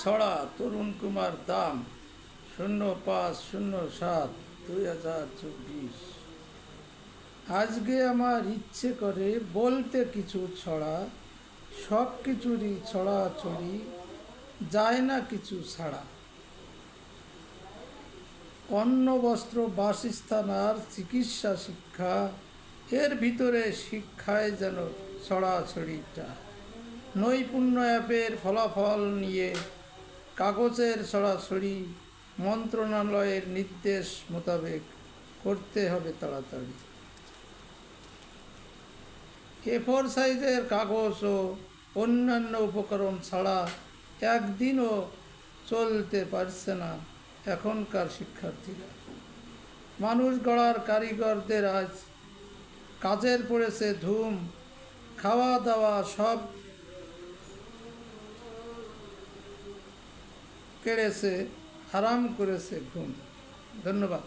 ছড়া তরুণ কুমার দাম 05/07/2024। আজকে আমার ইচ্ছে করে বলতে কিছু ছড়া, সব কিছুরই ছড়াছড়ি, যায় না কিছু ছাড়া। অন্ন বস্ত্র বাসস্থান আর চিকিৎসা শিক্ষা, এর ভিতরে শিক্ষায় যেন ছড়াছড়িটা। নৈপুণ্য অ্যাপের ফলাফল নিয়ে কাগজের ছড়াছড়ি, মন্ত্রণালয়ের নির্দেশ মোতাবেক করতে হবে তাড়াতাড়ি। A4 সাইজের কাগজ ও অন্যান্য উপকরণ ছাড়া একদিনও চলতে পারছে না এখনকার শিক্ষার্থীরা। মানুষ গড়ার কারিগরদের আজ কাজের পড়েছে ধুম, খাওয়া দাওয়া সব কেড়েছে, হারাম করেছে ঘুম। ধন্যবাদ।